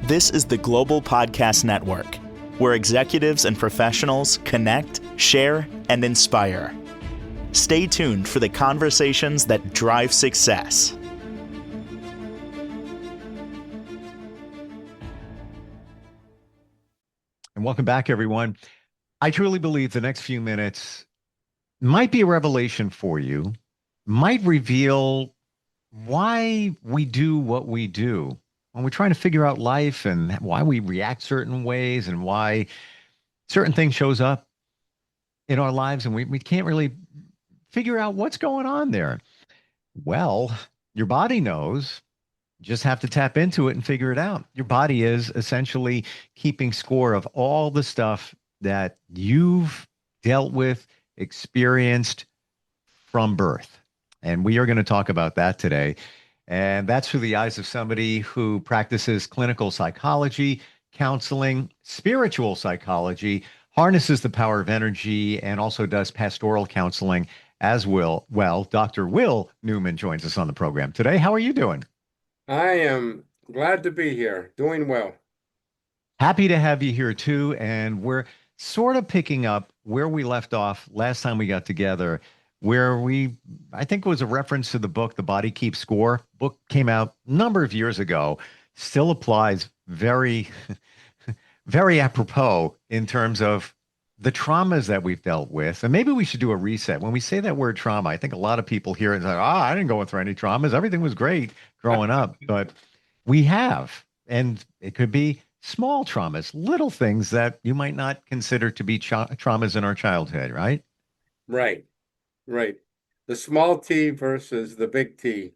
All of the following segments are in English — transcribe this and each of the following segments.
This is the Global Podcast Network, where executives and professionals connect, share, and inspire. Stay tuned for the conversations that drive success. And welcome back, everyone. I truly believe the next few minutes might be a revelation for you, might reveal why we do what we do when we're trying to figure out life and why we react certain ways and why certain things shows up in our lives and we can't really figure out what's going on there. Well, your body knows. Just have to tap into it and figure it out. Your body is essentially keeping score of all the stuff that you've dealt with, experienced from birth. And we are going to talk about that today. And that's through the eyes of somebody who practices clinical psychology, counseling, spiritual psychology, harnesses the power of energy, and also does pastoral counseling as well. Well, Dr. Will Newman joins us on the program today. How are you doing? I am glad to be here, doing well. Happy to have you here too. And we're sort of picking up where we left off last time we got together, where I think it was a reference to the book, The Body Keeps Score. Book came out a number of years ago, still applies very, very apropos in terms of the traumas that we've dealt with. And maybe we should do a reset. When we say that word trauma, I think a lot of people hear it and say, I didn't go through any traumas. Everything was great growing up. But we have. And it could be small traumas, little things that you might not consider to be traumas in our childhood, right? Right. The small T versus the big T.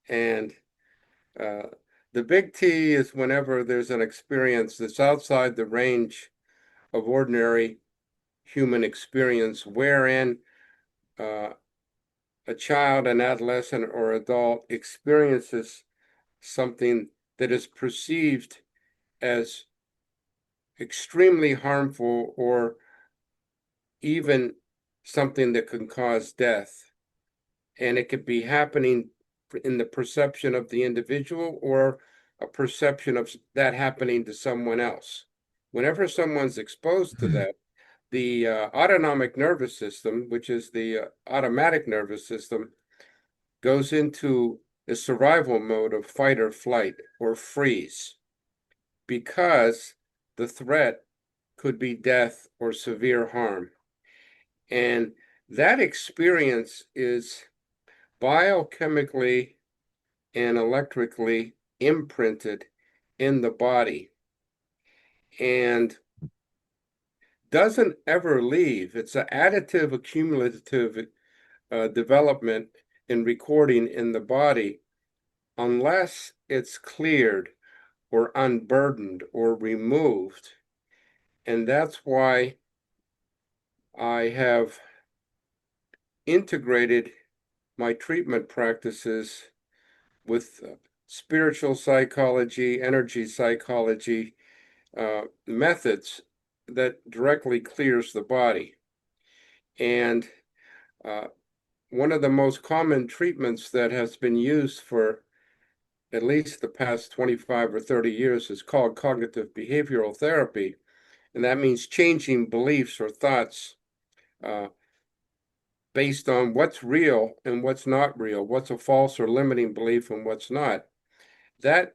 And the big T is whenever there's an experience that's outside the range of ordinary human experience, wherein a child, an adolescent, or adult experiences something that is perceived as extremely harmful or even something that can cause death. And it could be happening in the perception of the individual or a perception of that happening to someone else. Whenever someone's exposed to that, the autonomic nervous system, which is the automatic nervous system, goes into a survival mode of fight or flight or freeze, because the threat could be death or severe harm. And that experience is biochemically and electrically imprinted in the body and doesn't ever leave. It's an additive, accumulative development and recording in the body unless it's cleared or unburdened or removed. And that's why I have integrated my treatment practices with spiritual psychology, energy psychology methods that directly clears the body. And one of the most common treatments that has been used for at least the past 25 or 30 years is called cognitive behavioral therapy. And that means changing beliefs or thoughts based on what's real and what's not real, what's a false or limiting belief and what's not. That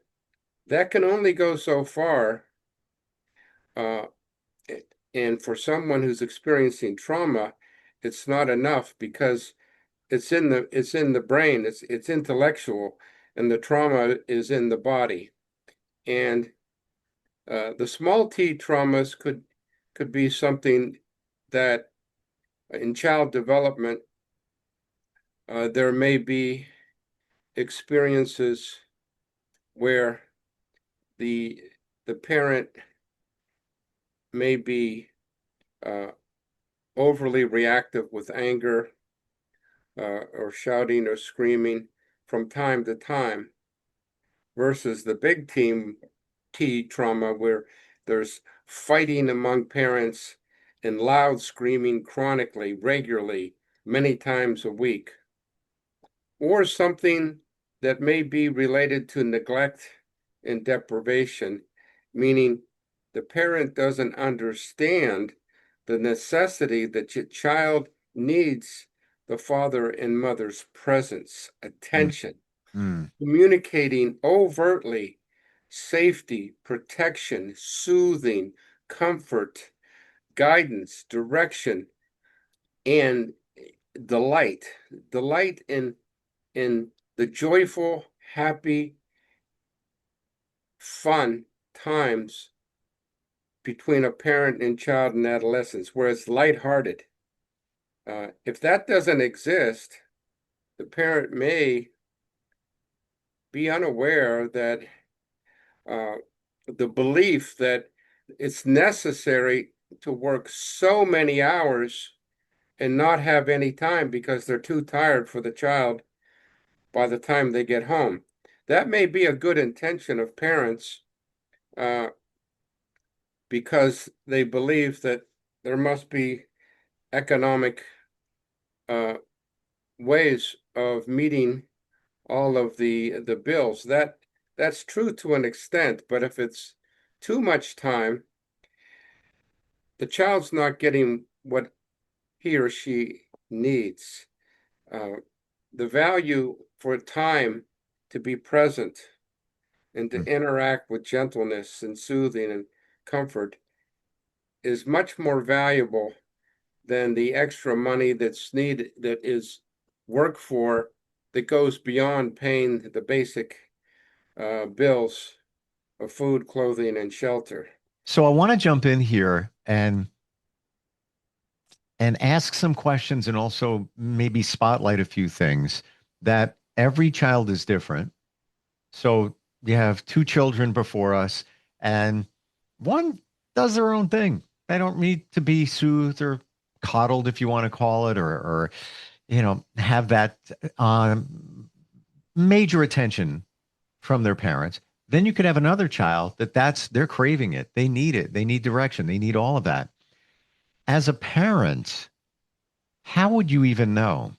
can only go so far. And for someone who's experiencing trauma, it's not enough, because it's in the brain, it's intellectual, and the trauma is in the body. And the small T traumas could be something that in child development, there may be experiences where the parent may be overly reactive with anger or shouting or screaming from time to time, versus the big T trauma where there's fighting among parents and loud screaming chronically, regularly, many times a week. Or something that may be related to neglect and deprivation meaning the parent doesn't understand the necessity that your child needs the father and mother's presence, Mm, attention, mm, communicating overtly safety, protection, soothing, comfort, guidance, direction, and delight. Delight in the joyful, happy, fun times between a parent and child in adolescence, where it's lighthearted. If that doesn't exist, the parent may be unaware that uh, the belief that it's necessary to work so many hours and not have any time because they're too tired for the child by the time they get home. That may be a good intention of parents uh, because they believe that there must be economic uh, ways of meeting all of the bills. That's true to an extent, but if it's too much time, the child's not getting what he or she needs. Uh, the value for time to be present and to mm. interact with gentleness and soothing and comfort is much more valuable than the extra money that is worked for, that goes beyond paying the basic bills of food, clothing, and shelter. So I want to jump in here and ask some questions and also maybe spotlight a few things that every child is different. So you have two children before us, and one does their own thing. They don't need to be soothed or coddled, if you want to call it, or have that major attention from their parents. Then you could have another child they're craving it. They need it. They need direction. They need all of that. As a parent, how would you even know?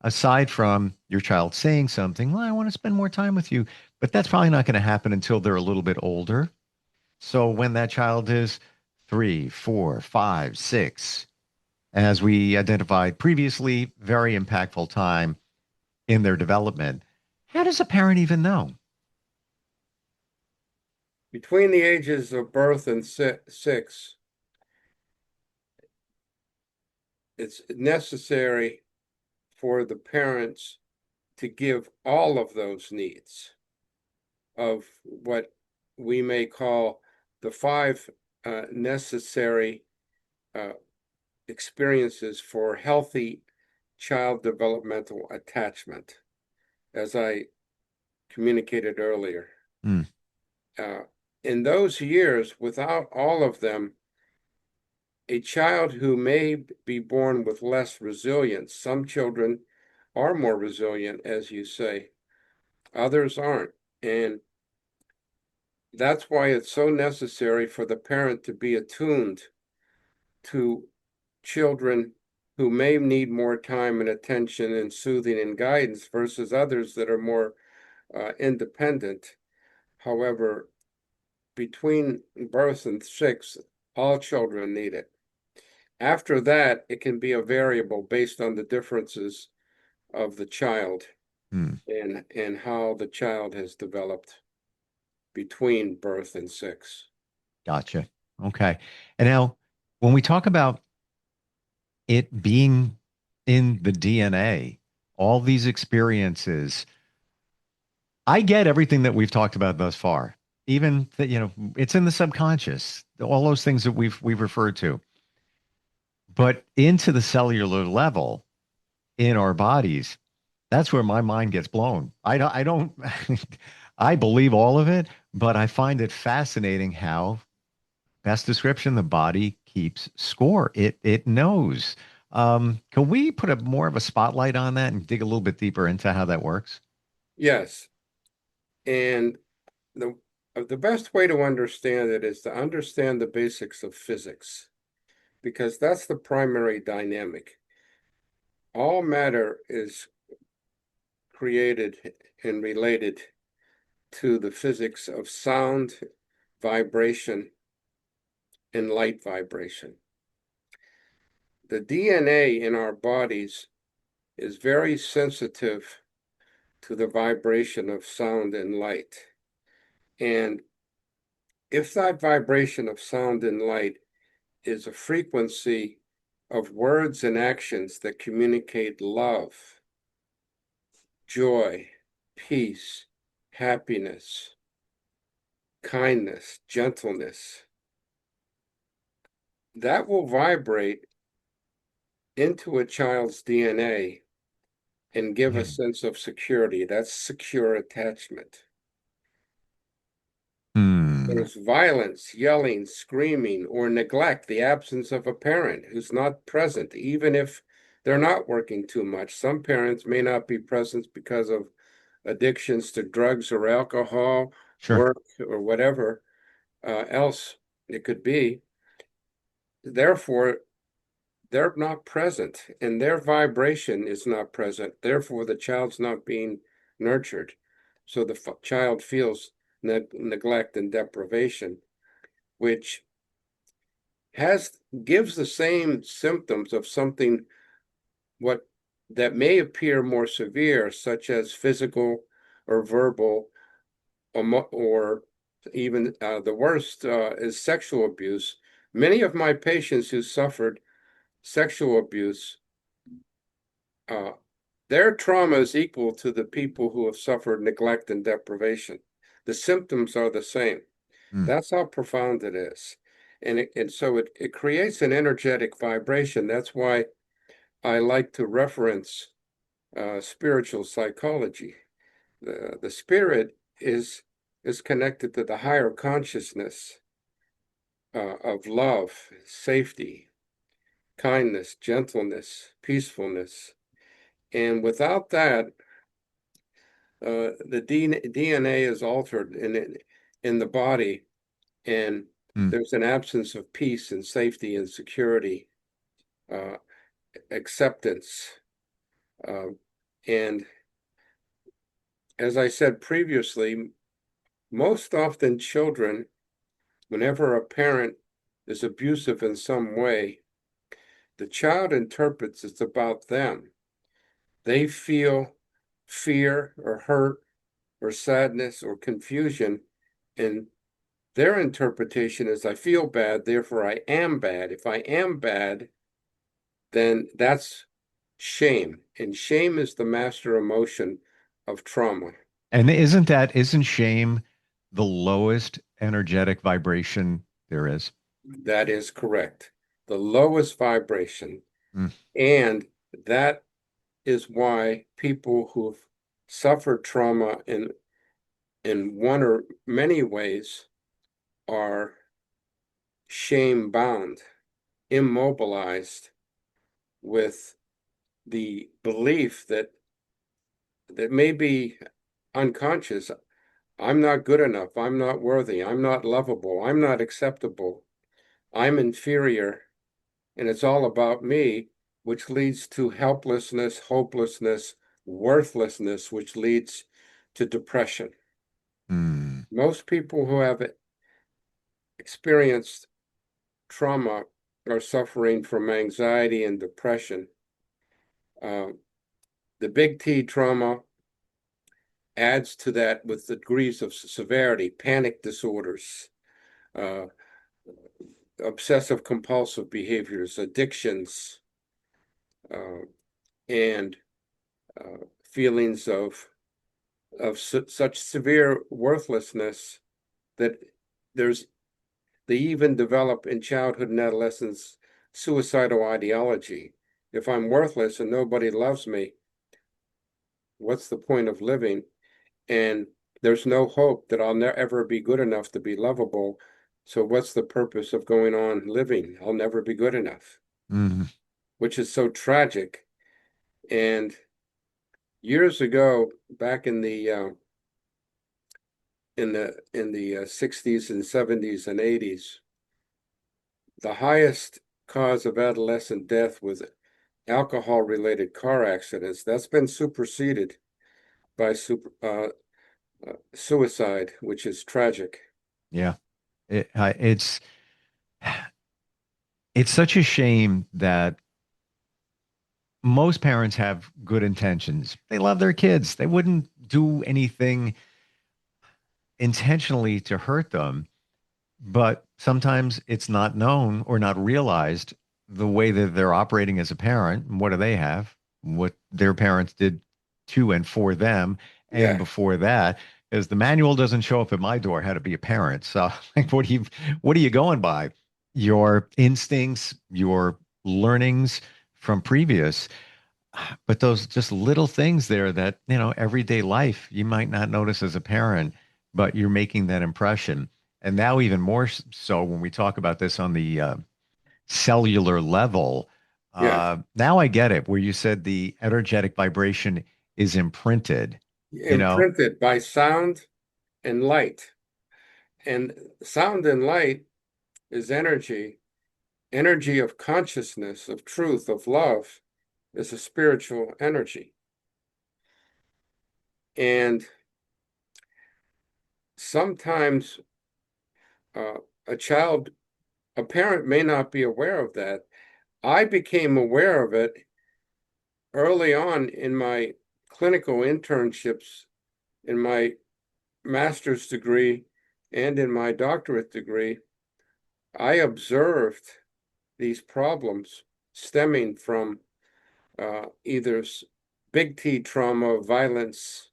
Aside from your child saying something, well, I want to spend more time with you, but that's probably not going to happen until they're a little bit older. So when that child is 3, 4, 5, 6, as we identified previously, very impactful time in their development. How does a parent even know? Between the ages of birth and six, it's necessary for the parents to give all of those needs of what we may call the five necessary uh, experiences for healthy child developmental attachment, as I communicated earlier. Mm, Uh, in those years, without all of them, a child who may be born with less resilience, some children are more resilient, as you say, others aren't. And that's why it's so necessary for the parent to be attuned to children who may need more time and attention and soothing and guidance versus others that are more independent. However, between birth and six, all children need it. After that, it can be a variable based on the differences of the child mm, and how the child has developed between birth and six. gotcha. Okay. And now, when we talk about it being in the DNA, all these experiences, I get everything that we've talked about thus far. Even that, it's in the subconscious, all those things that we've referred to. But into the cellular level in our bodies, that's where my mind gets blown. I don't I believe all of it, but I find it fascinating how, best description, the body keeps score. It knows. Can we put a more of a spotlight on that and dig a little bit deeper into how that works? Yes, and the the best way to understand it is to understand the basics of physics, because that's the primary dynamic. All matter is created and related to the physics of sound, vibration and light vibration. The DNA in our bodies is very sensitive to the vibration of sound and light. And if that vibration of sound and light is a frequency of words and actions that communicate love, joy, peace, happiness, kindness, gentleness, that will vibrate into a child's DNA and give a sense of security. That's secure attachment. There's violence, yelling, screaming, or neglect, the absence of a parent who's not present, even if they're not working too much. Some parents may not be present because of addictions to drugs or alcohol, work, or whatever else it could be. Therefore, they're not present, and their vibration is not present. Therefore, the child's not being nurtured. So the child feels neglect and deprivation, which gives the same symptoms of something that may appear more severe, such as physical or verbal, or even the worst is sexual abuse. Many of my patients who suffered sexual abuse, their trauma is equal to the people who have suffered neglect and deprivation. The symptoms are the same. That's how profound it is. And so it creates an energetic vibration. That's why I like to reference spiritual psychology. The spirit is connected to the higher consciousness of love, safety, kindness, gentleness, peacefulness. And without that, the DNA is altered in the body, and there's an absence of peace and safety and security, acceptance. And as I said previously, most often children, whenever a parent is abusive in some way, the child interprets it's about them. They feel fear or hurt or sadness or confusion, and their interpretation is, I feel bad, therefore I am bad. If I am bad, then that's shame. And shame is the master emotion of trauma. And isn't shame the lowest energetic vibration there is? That is correct. The lowest vibration. And that is why people who've suffered trauma in one or many ways are shame bound, immobilized with the belief that may be unconscious. I'm not good enough. I'm not worthy. I'm not lovable. I'm not acceptable. I'm inferior. And it's all about me, which leads to helplessness, hopelessness, worthlessness, which leads to depression. Most people who have experienced trauma are suffering from anxiety and depression. The big T trauma adds to that with the degrees of severity, panic disorders, obsessive compulsive behaviors, addictions, and feelings of such severe worthlessness that they even develop in childhood and adolescence suicidal ideology. If I'm worthless and nobody loves me, what's the point of living? And there's no hope that I'll never ever be good enough to be lovable. So what's the purpose of going on living? I'll never be good enough, which is so tragic. And years ago, back in the 60s and 70s and 80s, the highest cause of adolescent death was alcohol-related car accidents. That's been superseded by suicide, which is tragic. Yeah. It's such a shame that most parents have good intentions. They love their kids. They wouldn't do anything intentionally to hurt them, but sometimes it's not known or not realized the way that they're operating as a parent. What do they have? What their parents did to and for them, and Yeah. before that, because the manual doesn't show up at my door how to be a parent. So, like, what are you going by? Your instincts, your learnings from previous, but those just little things there that, everyday life, you might not notice as a parent, but you're making that impression. And now, even more so, when we talk about this on the cellular level, Yeah. now I get it, where you said the energetic vibration is imprinted, you know? Imprinted by sound and light. And sound and light is energy. Energy of consciousness, of truth, of love is a spiritual energy. And sometimes uh, a child, a parent may not be aware of that. I became aware of it early on in my clinical internships, in my master's degree, and in my doctorate degree. I observed these problems stemming from either big T trauma, violence,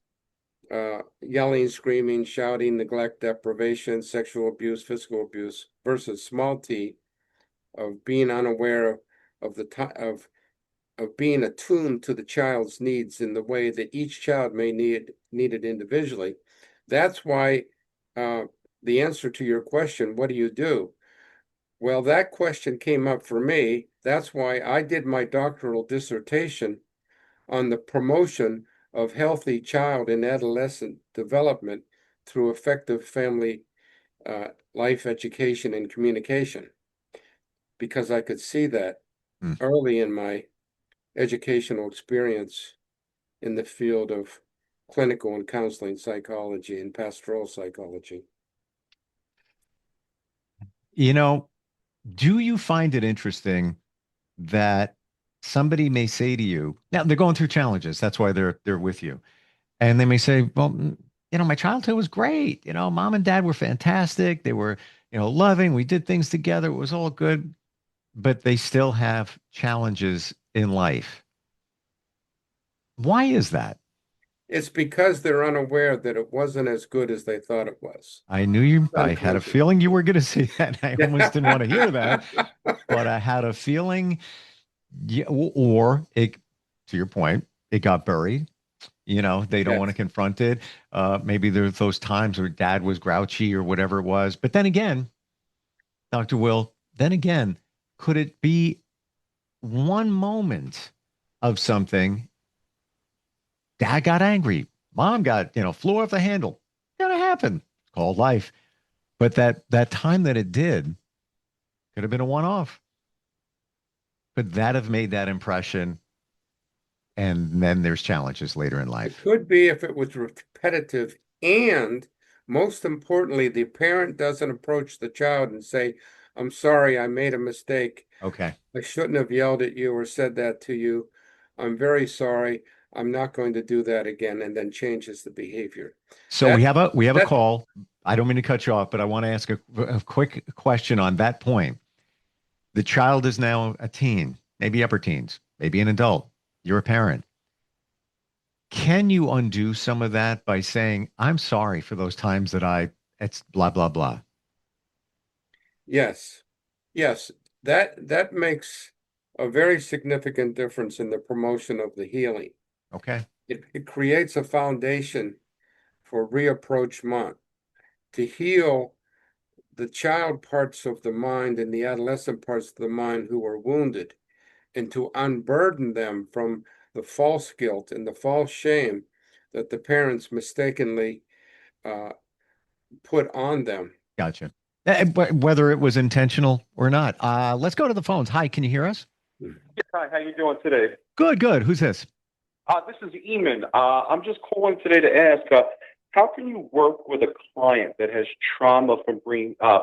yelling, screaming, shouting, neglect, deprivation, sexual abuse, physical abuse, versus small t of being unaware of the of being attuned to the child's needs in the way that each child may need it individually. That's why the answer to your question, what do you do? Well, that question came up for me. That's why I did my doctoral dissertation on the promotion of healthy child and adolescent development through effective family life education and communication, because I could see that Hmm. early in my educational experience in the field of clinical and counseling psychology and pastoral psychology. You know, do you find it interesting that somebody may say to you, now they're going through challenges, that's why they're with you. And they may say, well, my childhood was great. Mom and dad were fantastic. They were, loving. We did things together. It was all good, but they still have challenges in life. Why is that? It's because they're unaware that it wasn't as good as they thought it was. I had a Unconscious. feeling you were going to say that. I almost didn't want to hear that, Yeah. but I had a feeling, yeah, or it, to your point, it got buried. They don't want to Yes. confront it. Maybe there's those times where dad was grouchy or whatever it was. But then again, Dr. Will, then again, could it be one moment of something? Dad got angry. Mom got, flew off the handle. Gonna happen. It's called life. But that time that it did could have been a one-off. Could that have made that impression? And then there's challenges later in It life. could be if it was repetitive, and most importantly, the parent doesn't approach the child and say, I'm sorry, I made a mistake. Okay. I shouldn't have yelled at you or said that to you. I'm very sorry. I'm not going to do that again, and then changes the behavior. So That we have a that call. I don't mean to cut you off, but I want to ask a quick question on that point. The child is now a teen, maybe upper teens, maybe an adult. You're a parent. Can you undo some of that by saying, I'm sorry for those times it's blah, blah, blah? Yes, yes, that makes a very significant difference in the promotion of the healing. Okay. It creates a foundation for reapproachment to heal the child parts of the mind and the adolescent parts of the mind who are wounded, and to unburden them from the false guilt and the false shame that the parents mistakenly uh, put on them. Gotcha. Whether it was intentional or not. Let's go to the phones. Hi, can you hear us? Yes, hi, how you doing today? Good, good. Who's this? This is Eamon. I'm just calling today to ask, How can you work with a client that has trauma from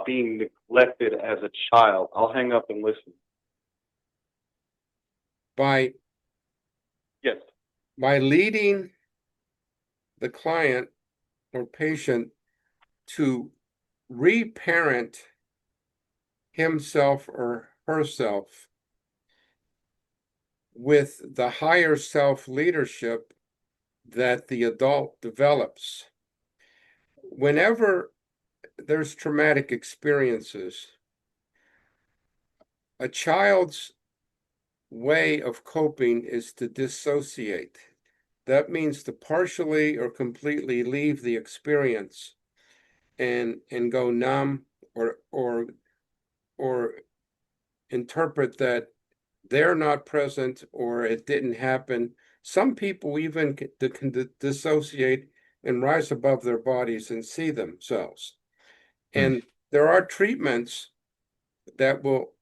being neglected as a child? I'll hang up and listen. By Yes. leading the client or patient to reparent himself or herself with the higher self leadership that the adult develops. Whenever there's traumatic experiences, a child's way of coping is to dissociate. That means to partially or completely leave the experience and go numb or interpret that they're not present or it didn't happen. Some people even can dissociate and rise above their bodies and see themselves. And there are treatments that will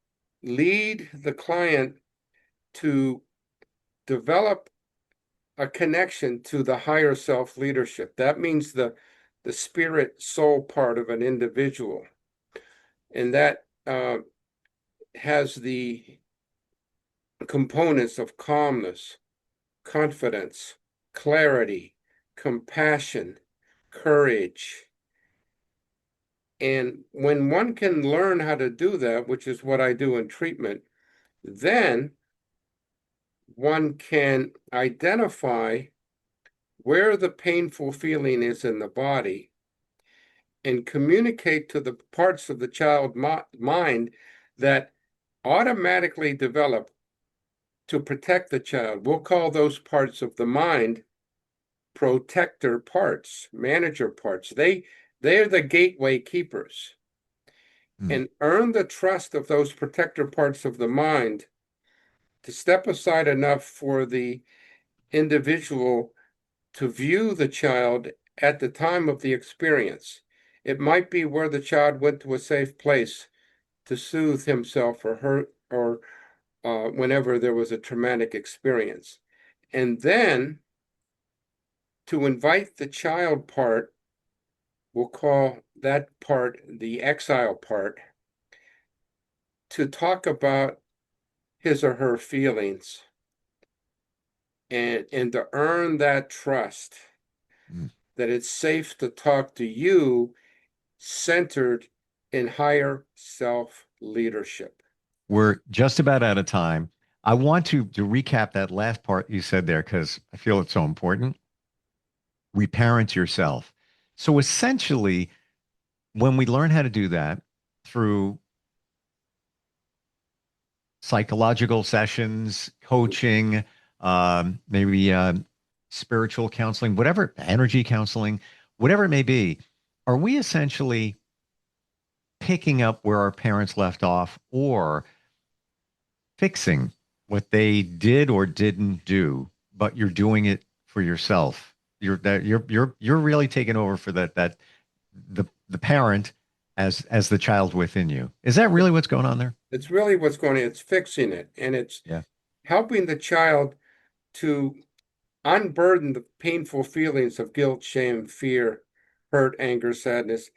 lead the client to develop a connection to the higher self leadership. That means the spirit soul part of an individual. And that has the components of calmness, confidence, clarity, compassion, courage. And when one can learn how to do that, which is what I do in treatment, then one can identify where the painful feeling is in the body and communicate to the parts of the child mind that automatically develop to protect the child. We'll call those parts of the mind protector parts, manager parts. They're the gateway keepers. And earn the trust of those protector parts of the mind to step aside enough for the individual to view the child at the time of the experience. It might be where the child went to a safe place to soothe himself or her, or whenever there was a traumatic experience. And then to invite the child part, we'll call that part the exile part, to talk about his or her feelings and to earn that trust that it's safe to talk to you centered in higher self leadership. We're just about out of time. I want to recap that last part you said there because I feel it's so important. Reparent yourself. So essentially, when we learn how to do that through psychological sessions, coaching, maybe spiritual counseling, whatever, energy counseling, whatever it may be, are we essentially picking up where our parents left off or fixing what they did or didn't do, but you're doing it for yourself? You're really taking over for the parent as the child within you. Is that really what's going on there? It's really what's going on. It's fixing it. And it's helping the child to unburden the painful feelings of guilt, shame, fear, hurt, anger, sadness,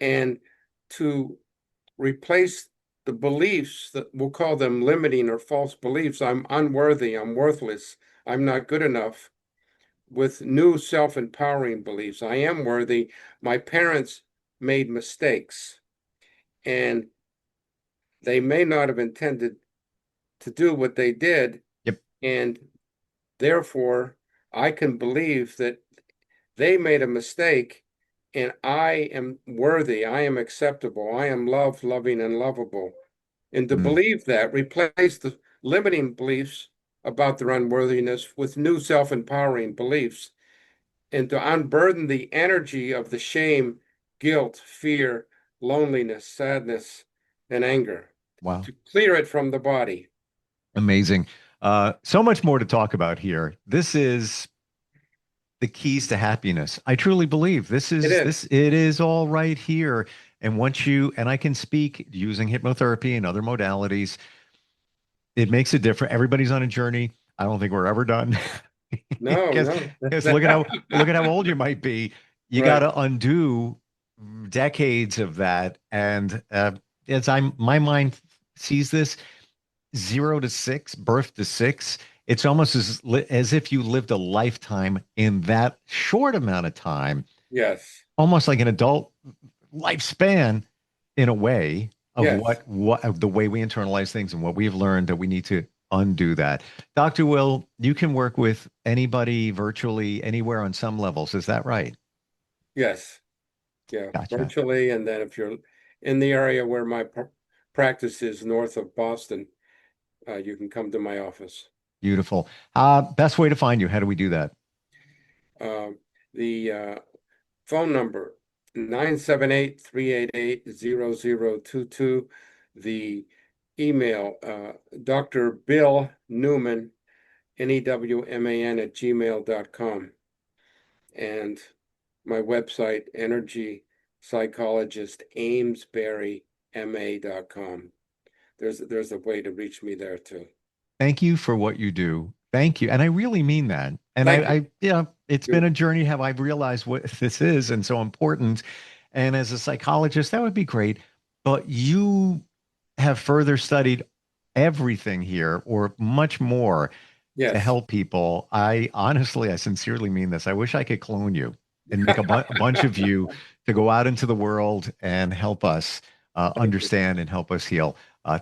and to replace the beliefs that we'll call them limiting or false beliefs. I'm unworthy, I'm worthless, I'm not good enough, with new self-empowering beliefs. I am worthy. My parents made mistakes and they may not have intended to do what they did. Yep. And therefore, I can believe that they made a mistake and I am worthy. I am acceptable. I am loved, loving, and lovable. And to believe that, replace the limiting beliefs about their unworthiness with new self-empowering beliefs, and to unburden the energy of the shame, guilt, fear, loneliness, sadness, and anger. Wow. To clear it from the body. Amazing. So much more to talk about here. This is the keys to happiness. I truly believe this is it is all right here. And once and I can speak using hypnotherapy and other modalities, it makes it different. Everybody's on a journey. I don't think we're ever done. No, Because look at how old you might be. You Right. got to undo decades of that. And my mind sees this 0 to 6, birth to 6, it's almost as if you lived a lifetime in that short amount of time, Yes. almost like an adult lifespan in a way of Yes. what of the way we internalize things and what we've learned that we need to undo that. Dr. Will, you can work with anybody virtually anywhere on some levels. Is that right? Yes. Yeah. Gotcha. Virtually. And then if you're in the area where my practice is north of Boston, you can come to my office. Beautiful. Best way to find you. How do we do that? The phone number 978-388-0022. The email Dr. Bill Newman, Newman @gmail.com. And my website, Energy Psychologist, AmesburyMA.com. There's a way to reach me there too. Thank you for what you do. Thank you. And I really mean that. And Thank you. It's been a journey how I've realized what this is and so important. And as a psychologist, that would be great. But you have further studied everything here or much more to Yes. help people. I sincerely mean this. I wish I could clone you and make a bunch of you to go out into the world and help us understand and help us heal.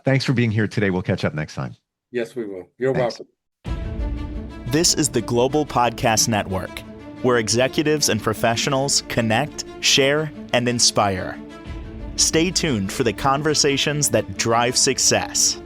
Thanks for being here today. We'll catch up next time. Yes, we will. You're Thanks. welcome. This is the Global Podcast Network, where executives and professionals connect, share, and inspire. Stay tuned for the conversations that drive success.